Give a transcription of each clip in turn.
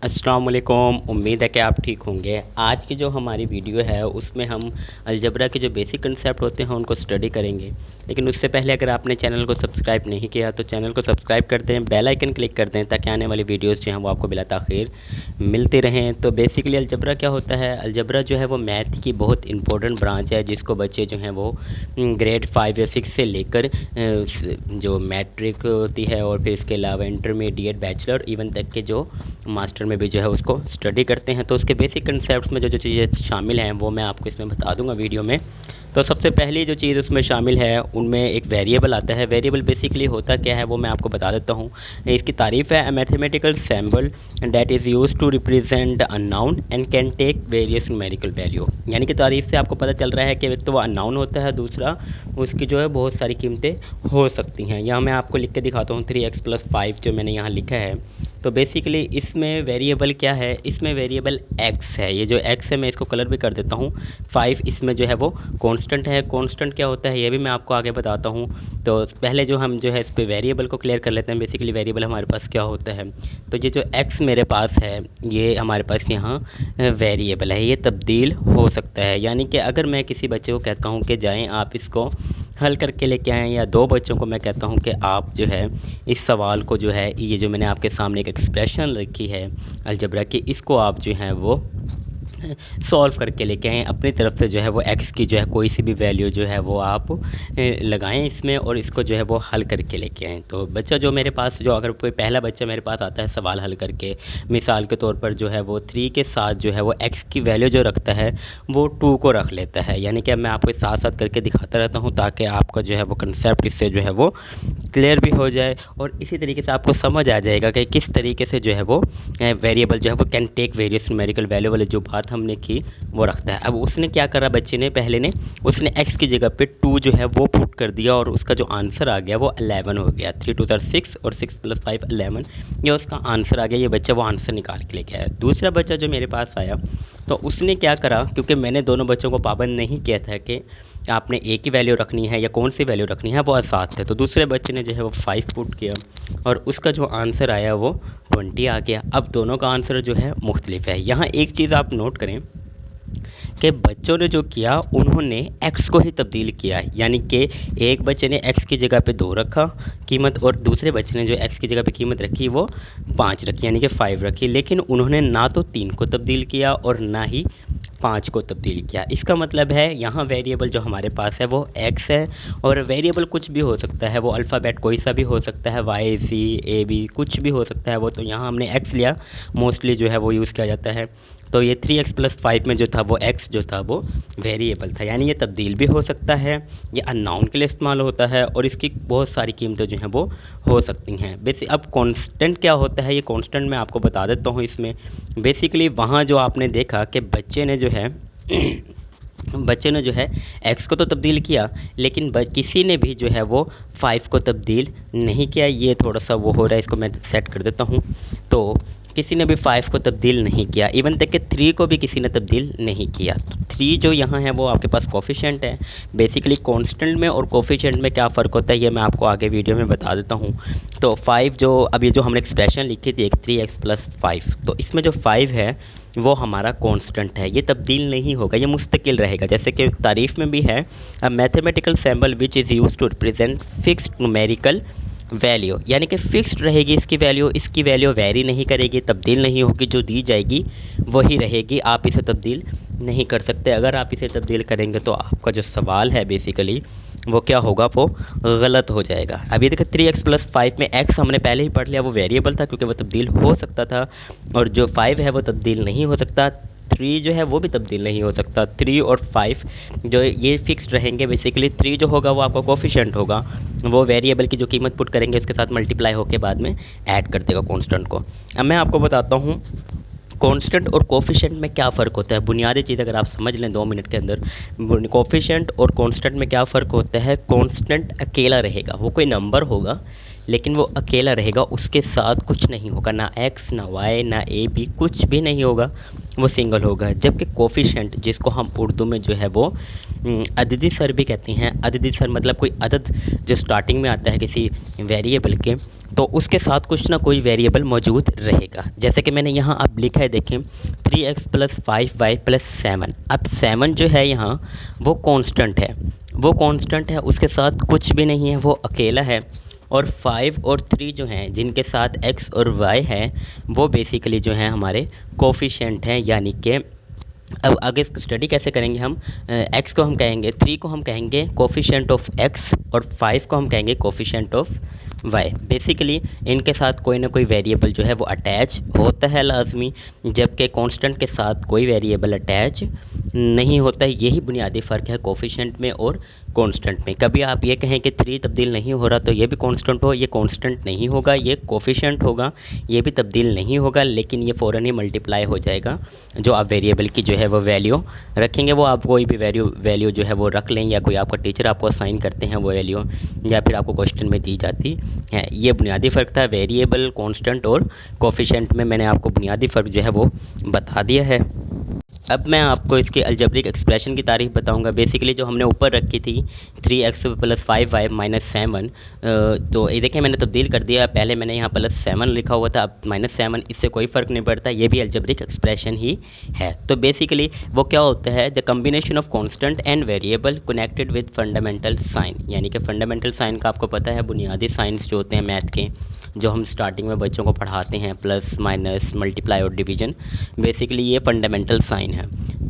अस्सलाम वालेकुम। उम्मीद है कि आप ठीक होंगे। आज की जो हमारी वीडियो है उसमें हम अलजबरा के जो बेसिक कंसेप्ट होते हैं उनको स्टडी करेंगे। लेकिन उससे पहले अगर आपने चैनल को सब्सक्राइब नहीं किया तो चैनल को सब्सक्राइब कर दें, बेल आइकन क्लिक कर दें ताकि आने वाली वीडियोस जो हैं वो आपको बिला ताख़ीर मिलती रहें। तो बेसिकली अलजबरा क्या होता है? अलजबरा जो है वो मैथ की बहुत इंपॉर्टेंट ब्रांच है जिसको बच्चे जो हैं वो ग्रेड 5 या 6 से लेकर जो मैट्रिक होती है और फिर इसके अलावा इंटरमीडिएट, बैचलर इवन तक के जो मास्टर में भी जो है उसको स्टडी करते हैं। तो उसके बेसिक कंसेप्ट्स में जो जो चीज़ें शामिल हैं वो मैं आपको इसमें बता दूंगा वीडियो में। तो सबसे पहली जो चीज़ उसमें शामिल है उनमें एक वेरिएबल आता है। वेरिएबल बेसिकली होता क्या है वो मैं आपको बता देता हूँ। इसकी तारीफ़ है, mathematical symbol that is use to represent a noun and can take various numerical value. यानी कि तारीफ़ से आपको पता चल रहा है कि एक तो वो अननाउन होता है, दूसरा उसकी जो है बहुत सारी कीमतें हो सकती हैं। यहाँ मैं आपको लिख के दिखाता हूँ 3x+5 जो मैंने यहाँ लिखा है। तो बेसिकली इसमें वेरिएबल क्या है? इसमें वेरिएबल x है। ये जो x है मैं इसको कलर भी कर देता हूँ। 5 इसमें जो है वो कांस्टेंट है। कांस्टेंट क्या होता है ये भी मैं आपको आगे बताता हूँ। तो पहले जो हम जो है इस पे वेरिएबल को क्लियर कर लेते हैं। बेसिकली वेरिएबल हमारे पास क्या होता है? तो ये जो x मेरे पास है ये हमारे पास यहाँ वेरिएबल है, ये तब्दील हो सकता है। यानी कि अगर मैं किसी बच्चे को कहता हूँ कि जाएँ आप इसको हल करके लेके आएँ, या दो बच्चों को मैं कहता हूँ कि आप जो है इस सवाल को जो है ये जो मैंने आपके सामने एक एक्सप्रेशन रखी है अलजबरा की, इसको आप जो है वो सॉल्व करके लेके आएँ अपनी तरफ से, जो है वो x की जो है कोई सी भी वैल्यू जो है वो आप लगाएं इसमें और इसको जो है वो हल करके लेके आएँ। तो बच्चा जो मेरे पास, जो अगर कोई पहला बच्चा मेरे पास आता है सवाल हल करके, मिसाल के तौर पर जो है वो 3 के साथ जो है वो x की वैल्यू जो रखता है वो 2 को रख लेता है। यानी कि मैं आपको साथ साथ करके दिखाता रहता हूँ ताकि आपका जो है वो कंसेप्ट इससे जो है वो क्लियर भी हो जाए और इसी तरीके से आपको समझ आ जाएगा कि किस तरीके से जो है वो वेरिएबल जो है वो can take various numerical value वाली जो बात हमने की वो रखता है। अब उसने क्या करा बच्चे ने, पहले ने उसने x की जगह पे 2 जो है वो पुट कर दिया और उसका जो आंसर आ गया वो 11 हो गया। 3 2 6 और 6+5 11, ये उसका आंसर आ गया। ये बच्चा वो आंसर निकाल के लेके आया। दूसरा बच्चा जो मेरे पास आया तो उसने क्या करा, क्योंकि मैंने दोनों बच्चों को पाबंद नहीं किया था कि आपने एक ही वैल्यू रखनी है या कौन सी वैल्यू रखनी है, वो आसात थे। तो दूसरे बच्चे ने जो है वो 5 पुट किया और उसका जो आंसर आया वो 20 आ गया। अब दोनों का आंसर जो है मुख्तलिफ है। यहाँ एक चीज़ आप नोट करें कि बच्चों ने जो किया उन्होंने x को ही तब्दील किया है। यानी कि एक बच्चे ने x की जगह पे 2 रखा कीमत और दूसरे बच्चे ने जो x की जगह पे कीमत रखी वो 5 रखी, यानी कि 5 रखी। लेकिन उन्होंने ना तो 3 को तब्दील किया और ना ही 5 को तब्दील किया। इसका मतलब है यहाँ वेरिएबल जो हमारे पास है वो x है और वेरिएबल कुछ भी हो सकता है, वो अल्फ़ाबेट कोई सा भी हो सकता है, y c a b कुछ भी हो सकता है वो। तो यहाँ हमने x लिया, मोस्टली जो है वो यूज़ किया जाता है। तो ये 3x+5 में जो था वो x जो था वो वेरिएबल था, यानी ये तब्दील भी हो सकता है, ये अननाउन के लिए इस्तेमाल होता है और इसकी बहुत सारी कीमतें जो हैं वो हो सकती हैं। बेसिक अब कांस्टेंट क्या होता है, ये कांस्टेंट मैं आपको बता देता हूँ। इसमें बेसिकली वहाँ जो आपने देखा कि बच्चे ने जो है बच्चे ने जो है x को तो तब्दील किया लेकिन किसी ने भी जो है वो 5 को तब्दील नहीं किया। ये थोड़ा सा वो हो रहा है, इसको मैं सेट कर देता हूँ। तो किसी ने भी 5 को तब्दील नहीं किया, इवन तक कि 3 को भी किसी ने तब्दील नहीं किया। तो 3 जो यहाँ है वो आपके पास कोफिशिएंट है। बेसिकली कांस्टेंट में और कोफिशिएंट में क्या फ़र्क होता है ये मैं आपको आगे वीडियो में बता देता हूँ। तो 5 जो अब ये जो हमने एक्सप्रेशन लिखी थी एक 3x+5, तो इसमें जो 5 है वो हमारा कांस्टेंट है, ये तब्दील नहीं होगा, ये मुस्तकिल रहेगा। जैसे कि तारीफ़ में भी है, a mathematical symbol which is use to represent fixed numerical value, यानी कि फ़िक्स्ड रहेगी इसकी वैल्यू, इसकी वैल्यू वेरी नहीं करेगी, तब्दील नहीं होगी, जो दी जाएगी वही रहेगी, आप इसे तब्दील नहीं कर सकते। अगर आप इसे तब्दील करेंगे तो आपका जो सवाल है बेसिकली वो क्या होगा, वो गलत हो जाएगा। अभी देखिए 3x+5 में x हमने पहले ही पढ़ लिया, वो वेरिएबल था क्योंकि वो तब्दील हो सकता था, और जो 5 है वो तब्दील नहीं हो सकता। 3 जो है वो भी तब्दील नहीं हो सकता। 3 और 5 जो ये फिक्स्ड रहेंगे। बेसिकली 3 जो होगा वो आपका कोफिशिएंट होगा, वो वेरिएबल की जो कीमत पुट करेंगे उसके साथ मल्टीप्लाई होकर बाद में ऐड कर देगा कांस्टेंट को। अब मैं आपको बताता हूँ कांस्टेंट और कोफिशिएंट में क्या फ़र्क होता है। बुनियादी चीज़ अगर आप समझ लें 2 मिनट के अंदर, कोफिशिएंट और कांस्टेंट में क्या फ़र्क होता है। कांस्टेंट अकेला रहेगा, वो कोई नंबर होगा लेकिन वो अकेला रहेगा, उसके साथ कुछ नहीं होगा, ना x ना y ना a b कुछ भी नहीं होगा। वो सिंगल होगा। जबकि कोफिशिएंट जिसको हम उर्दू में जो है वो अददी सर भी कहते हैं, अददी सर मतलब कोई अदद जो स्टार्टिंग में आता है किसी वेरिएबल के, तो उसके साथ कुछ ना कोई वेरिएबल मौजूद रहेगा। जैसे कि मैंने यहाँ अब लिखा है, देखें 3x + 5y + 7। अब 7 जो है यहाँ वो कांस्टेंट है, वो कांस्टेंट है, उसके साथ कुछ भी नहीं है, वो अकेला है। और 5 और 3 जो हैं जिनके साथ x और y है वो बेसिकली जो है हमारे कोफिशिएंट हैं। यानी कि अब आगे इसको स्टडी कैसे करेंगे हम, x को हम कहेंगे, 3 को हम कहेंगे कोफिशिएंट ऑफ x और 5 को हम कहेंगे कोफिशिएंट ऑफ y। बेसिकली इनके साथ कोई ना कोई वेरिएबल जो है वो अटैच होता है लाजमी, जबकि कांस्टेंट के साथ कोई वेरिएबल अटैच नहीं होता है। यही बुनियादी फ़र्क है कोफिशिएंट में और कांस्टेंट में। कभी आप ये कहें कि 3 तब्दील नहीं हो रहा तो ये भी कांस्टेंट हो, ये कांस्टेंट नहीं होगा, ये कोफिशिएंट होगा, ये भी तब्दील नहीं होगा, लेकिन ये फ़ौरन ही मल्टीप्लाई हो जाएगा। जो आप वेरिएबल की जो है वो वैल्यू रखेंगे, वो आप कोई भी वैल्यू जो है वो रख लें, या कोई आपका टीचर आपको असाइन करते हैं वो वैल्यू, या फिर आपको क्वेश्चन में दी जाती है। ये बुनियादी फ़र्क था वेरिएबल, कांस्टेंट और कोफिशिएंट में। मैंने आपको बुनियादी फ़र्क जो है वो बता दिया है। अब मैं आपको इसके अलजेब्रिक एक्सप्रेशन की तारीफ बताऊंगा। बेसिकली जो हमने ऊपर रखी थी 3x + 5y - 7, तो ये देखें मैंने तब्दील कर दिया। पहले मैंने यहाँ +7 लिखा हुआ था, अब -7, इससे कोई फ़र्क नहीं पड़ता, ये भी अलजेब्रिक एक्सप्रेशन ही है। तो बेसिकली वो क्या होता है, the combination of constant and variable connected with fundamental sign. यानी कि फंडामेंटल साइन का आपको पता है, बुनियादी साइंस जो होते हैं मैथ के, जो हम स्टार्टिंग में बच्चों को पढ़ाते हैं, प्लस माइनस मल्टीप्लाई और डिवीजन, बेसिकली ये फंडामेंटल साइन है।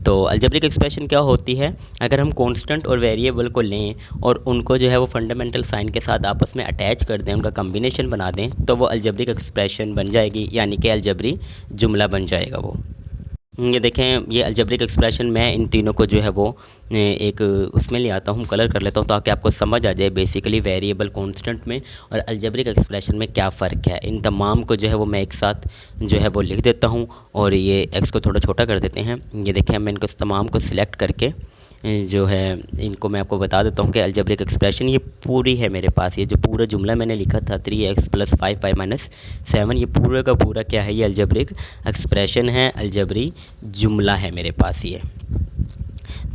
तो अलजेब्रिक एक्सप्रेशन क्या होती है, अगर हम कांस्टेंट और वेरिएबल को लें और उनको जो है वो फंडामेंटल साइन के साथ आपस में अटैच कर दें, उनका कम्बिनेशन बना दें, तो वो अलजेब्रिक एक्सप्रेशन बन जाएगी, यानी कि अलजेब्री जुमला बन जाएगा वो। ये देखें, ये अलजेब्रिक एक्सप्रेशन मैं इन तीनों को जो है वो एक उसमें ले आता हूँ, कलर कर लेता हूँ ताकि आपको समझ आ जाए बेसिकली वेरिएबल, कांस्टेंट में और अलजेब्रिक एक्सप्रेशन में क्या फ़र्क है। इन तमाम को जो है वो मैं एक साथ जो है वो लिख देता हूँ, और ये एक्स को थोड़ा छोटा कर देते हैं। ये देखें, मैं इनको तमाम को सिलेक्ट करके जो है इनको मैं आपको बता देता हूँ कि अलजेब्रिक एक्सप्रेशन ये पूरी है मेरे पास। ये जो पूरा जुमला मैंने लिखा था 3x + 5y - 7, ये पूरा का पूरा क्या है, ये अलजेब्रिक एक्सप्रेशन है, अलजेब्री जुमला है मेरे पास ये।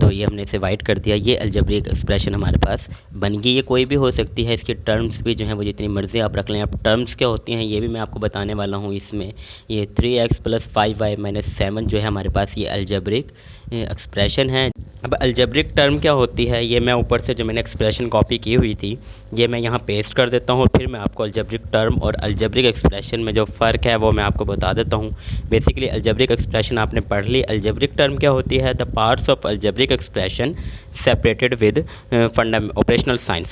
तो ये हमने इसे वाइट कर दिया। ये अलजेब्रिक एक्सप्रेशन हमारे पास बन गई। ये कोई भी हो सकती है, इसकी टर्म्स भी जो है वो जितनी मर्ज़ी आप रख लें। अब टर्म्स क्या होती हैं ये भी मैं आपको बताने वाला हूँ इसमें। ये 3x + 5y - 7 जो है हमारे पास ये अलजेब्रिक एक्सप्रेशन है। अब अलजेब्रिक टर्म क्या होती है, ये मैं ऊपर से जो मैंने एक्सप्रेशन कॉपी की हुई थी ये मैं यहाँ पेस्ट कर देता हूँ, फिर मैं आपको अलजेब्रिक टर्म और अलजेब्रिक एक्सप्रेशन में जो फ़र्क है वो मैं आपको बता देता हूँ। बेसिकली अलजेब्रिक एक्सप्रेशन आपने पढ़ ली। अलजेब्रिक टर्म क्या होती है, the parts of algebraic expression separated with operational sign,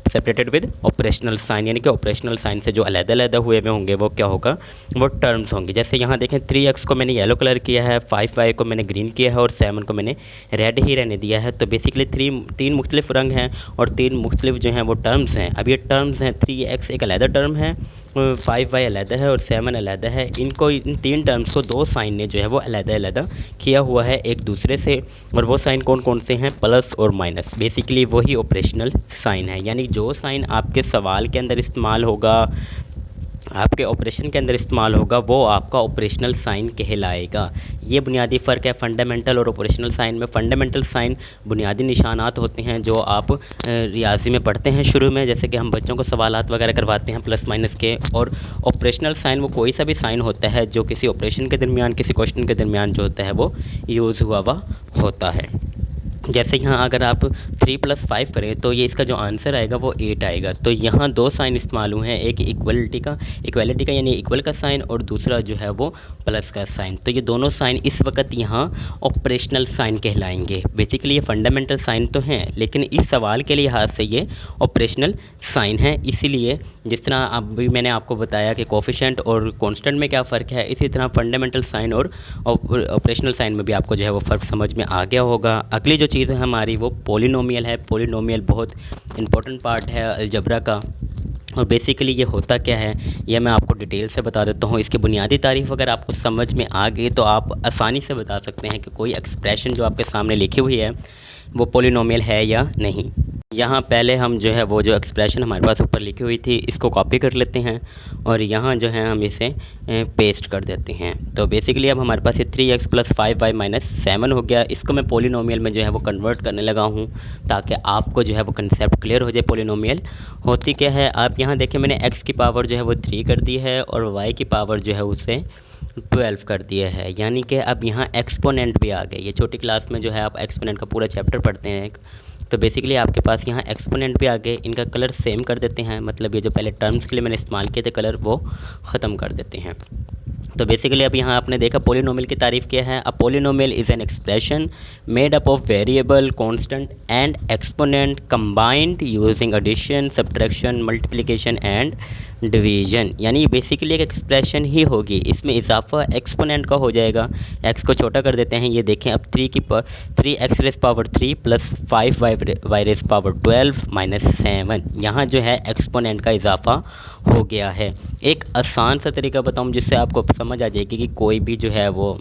separated with operational sign, यानी कि ऑपरेशनल साइन से जो अलग-अलग हुए हुए होंगे वो क्या होगा, वो टर्म्स होंगे। जैसे यहाँ देखें 3x को मैंने येलो कलर किया है, 5y को मैंने ग्रीन किया है और 7 को मैंने रेड ही रहने दिया है। तो बेसिकली तीन मुख्तलिफ रंग हैं और तीन मुख्तलिफ जो हैं वो टर्म्स हैं। अब ये टर्म्स हैं, 3x एक अलग टर्म है, 5y अलग है और 7 अलग है। इनको, इन तीन टर्म्स को दो साइन ने जो है वो अलग किया हुआ है एक दूसरे से, और वो साइन कौन कौन से हैं, प्लस और माइनस। बेसिकली वही ऑपरेशनल साइन है, यानी जो साइन आपके सवाल के अंदर इस्तेमाल होगा, आपके ऑपरेशन के अंदर इस्तेमाल होगा, वो आपका ऑपरेशनल साइन कहलाएगा। ये बुनियादी फ़र्क है फंडामेंटल और ऑपरेशनल साइन में। फंडामेंटल साइन बुनियादी निशानात होते हैं जो आप रियाजी में पढ़ते हैं शुरू में, जैसे कि हम बच्चों को सवालात वगैरह करवाते हैं प्लस माइनस के। और ऑपरेशनल साइन वो कोई सा भी साइन होता है जो किसी ऑपरेशन के दरमियान, किसी क्वेश्चन के दरमियान जो होता है वो यूज़ हुआ होता है। जैसे यहाँ अगर आप 3 + 5 करें तो ये इसका जो आंसर आएगा वो 8 आएगा। तो यहाँ दो साइन इस्तेमाल हुए हैं, एक इक्वलिटी का यानी इक्वल का साइन, और दूसरा जो है वो प्लस का साइन। तो ये दोनों साइन इस वक्त यहाँ ऑपरेशनल साइन कहलाएंगे। बेसिकली ये फंडामेंटल साइन तो हैं, लेकिन इस सवाल के लिहाज से ये ऑपरेशनल साइन है। इसीलिए जिस तरह अभी मैंने आपको बताया कि कोफिशिएंट और कांस्टेंट में क्या फ़र्क है, इसी तरह फंडामेंटल साइन और ऑपरेशनल साइन में भी आपको जो है वो फ़र्क समझ में आ गया होगा। अगली जो चीज़ है हमारी वो पॉलिनोमियल है। पॉलिनोमियल बहुत इंपॉर्टेंट पार्ट है अलजेब्रा का, और बेसिकली ये होता क्या है ये मैं आपको डिटेल से बता देता हूँ। इसकी बुनियादी तारीफ़ अगर आपको समझ में आ गई तो आप आसानी से बता सकते हैं कि कोई एक्सप्रेशन जो आपके सामने लिखी हुई है वो पॉलिनोमियल है या नहीं। यहाँ पहले हम जो है वो जो एक्सप्रेशन हमारे पास ऊपर लिखी हुई थी इसको कॉपी कर लेते हैं और यहाँ जो है हम इसे पेस्ट कर देते हैं। तो बेसिकली अब हमारे पास ये 3x + 5y - 7 हो गया। इसको मैं पॉलिनोमियल में जो है वो कन्वर्ट करने लगा हूँ ताकि आपको जो है वो कंसेप्ट क्लियर हो जाए। पॉलिनोमियल होती क्या है, आप यहाँ देखें मैंने x की पावर जो है वो 3 कर दी है और y की पावर जो है उसे 12 कर दिया है, यानी कि अब यहाँ एक्सपोनेंट भी आ गए। ये छोटी क्लास में जो है आप एक्सपोनेंट का पूरा चैप्टर पढ़ते हैं, तो बेसिकली आपके पास यहाँ एक्सपोनेंट भी आ गए। इनका कलर सेम कर देते हैं, मतलब ये जो पहले टर्म्स के लिए मैंने इस्तेमाल किए थे कलर वो ख़त्म कर देते हैं। तो बेसिकली अब यहाँ आपने देखा पॉलिनोमियल की तारीफ़ क्या है। A polynomial is an expression made up of variable, constant and exponent combined using addition, subtraction, multiplication and division. यानी बेसिकली एक एक्सप्रेशन ही होगी, इसमें इजाफा एक्सपोनेंट का हो जाएगा। एक्स को छोटा कर देते हैं, ये देखें अब 3x rays power 3 + 5y rays power 12 - 7, यहाँ जो है एक्सपोनेंट का इजाफा हो गया है। एक आसान सा तरीका बताऊँ जिससे आपको समझ आ जाएगी कि कोई भी जो है वो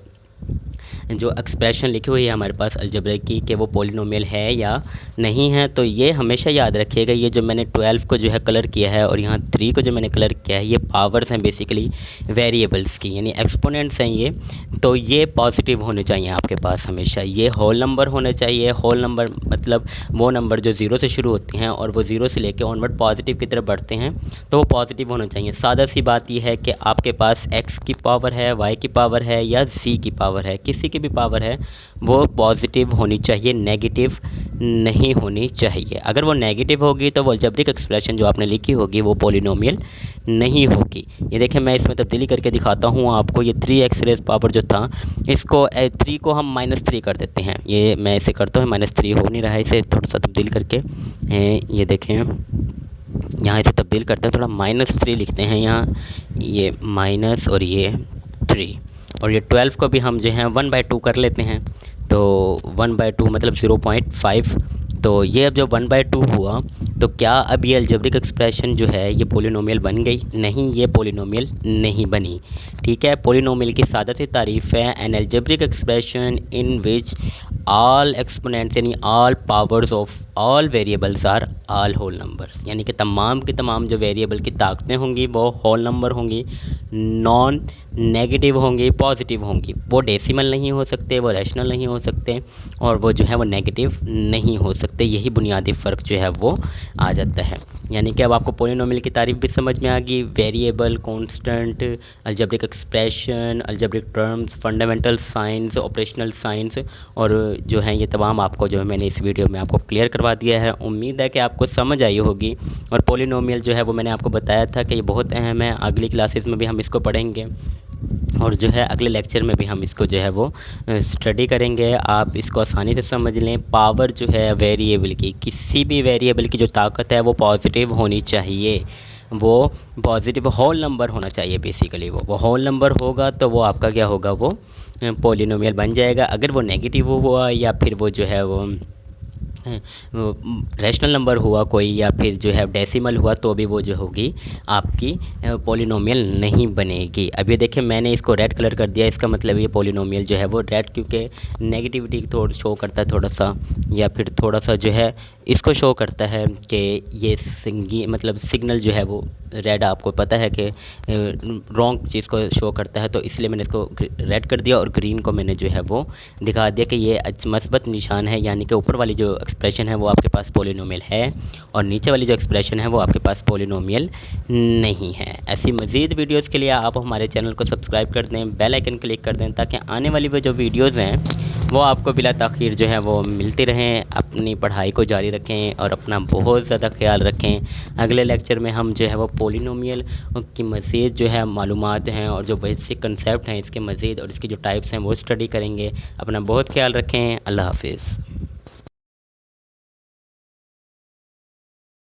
जो एक्सप्रेशन लिखी हुई है हमारे पास अलजेब्रा की कि वो पॉलिनोमियल है या नहीं है। तो ये हमेशा याद रखिएगा, ये जो मैंने 12 को जो है कलर किया है और यहाँ 3 को जो मैंने कलर किया है, ये पावर्स हैं बेसिकली वेरिएबल्स की, यानी एक्सपोनेंट्स हैं ये। तो ये पॉजिटिव होने चाहिए आपके पास हमेशा, ये होल नंबर होने चाहिए। होल नंबर मतलब वो नंबर जो 0 से शुरू होते हैं और वो 0 से लेकर ऑनवर्ड पॉजिटिव की तरफ बढ़ते हैं, तो वो पॉजिटिव होना चाहिए। सादा सी बात यह है कि आपके पास x की पावर है, y की पावर है या z की पावर है, किसी की भी पावर है, वो पॉजिटिव होनी चाहिए, नेगेटिव नहीं होनी चाहिए। अगर वो नेगेटिव होगी तो वो अलजेब्रिक एक्सप्रेशन जो आपने लिखी होगी वो पॉलिनोमियल नहीं होगी। ये देखें मैं इसमें तब्दीली करके दिखाता हूँ आपको। ये 3x रेज़ पावर जो था इसको 3 को हम -3 कर देते हैं। ये मैं इसे करता हूँ, -3 हो नहीं रहा है, इसे थोड़ा सा तब्दील करके ये देखें यहाँ इसे तब्दील करते हैं, थोड़ा -3 लिखते हैं यहाँ, ये माइनस और ये 3, और ये 12 को भी हम जो है 1/2 कर लेते हैं। तो 1/2 मतलब 0.5। तो ये अब जब 1/2 हुआ तो क्या अब ये अलजेब्रिक एक्सप्रेशन जो है ये पॉलिनोमियल बन गई? नहीं, ये पॉलिनोमियल नहीं बनी। ठीक है, पॉलिनोमियल की सादा सी तारीफ़ है an algebraic expression in which all exponents यानी all powers of all variables are all whole numbers, यानी कि तमाम की तमाम जो वेरिएबल की ताकतें होंगी वो होल नंबर होंगी, नॉन नेगेटिव होंगी, पॉजिटिव होंगी। वो डेसिमल नहीं हो सकते, वो रैशनल नहीं हो सकते और वो जो है वो नेगेटिव नहीं हो सकते। यही बुनियादी फ़र्क जो है वो आ जाता है। यानी कि अब आपको पॉलिनोमियल की तारीफ़ भी समझ में आ गई। Variable, constant, algebraic expression, algebraic terms, fundamental science, operational science और जो है ये तमाम आपको जो है मैंने इस वीडियो में आपको क्लियर करवा दिया है। उम्मीद है कि आपको समझ आई होगी। और पॉलिनोमियल जो है वो मैंने आपको बताया था कि ये बहुत अहम है, अगली क्लासेस में भी हम इसको पढ़ेंगे और जो है अगले लेक्चर में भी हम इसको जो है वो स्टडी करेंगे। आप इसको आसानी से समझ लें। पावर जो है वेरिएबल की, किसी भी वेरिएबल की जो ताकत है वो पॉजिटिव होनी चाहिए, वो पॉजिटिव होल नंबर होना चाहिए। बेसिकली वो होल नंबर होगा तो वो आपका क्या होगा, वो पॉलिनोमियल बन जाएगा। अगर वो नेगेटिव हुआ या फिर वो जो है वो रैशनल नंबर हुआ कोई या फिर जो है डेसिमल हुआ तो भी वो जो होगी आपकी पॉलिनोमियल नहीं बनेगी। अब ये देखें मैंने इसको रेड कलर कर दिया, इसका मतलब ये पॉलिनोमियल जो है वो रेड, क्योंकि नेगेटिविटी थोड़ा शो करता है थोड़ा सा, या फिर थोड़ा सा जो है इसको शो करता है कि ये सिग्नल जो है वो रेड, आपको पता है कि रॉन्ग चीज़ को शो करता है, तो इसलिए मैंने इसको रेड कर दिया और ग्रीन को मैंने जो है वो दिखा दिया कि ये मस्बत निशान है, यानी कि ऊपर वाली जो एक्सप्रेशन है वो आपके पास पॉलिनोमियल है और नीचे वाली जो एक्सप्रेशन है वो आपके पास पॉलिनोमियल नहीं है। ऐसी मज़ीद वीडियोस के लिए आप हमारे चैनल को सब्सक्राइब कर दें, बेल आइकन क्लिक कर दें, ताकि आने वाली वो जो वीडियोस हैं वो आपको बिला ताख़ीर जो है वो मिलती रहें। अपनी पढ़ाई को जारी रखें और अपना बहुत ज़्यादा ख्याल रखें। अगले लेक्चर में हम जो है वो पॉलिनोमियल की मज़ीद जो है मालूमात हैं और जो बेसिक कंसेप्ट हैं इसके मज़ीद और इसकी जो टाइप्स हैं वो स्टडी करेंगे। अपना बहुत ख्याल रखें। अल्लाह हाफ़िज़।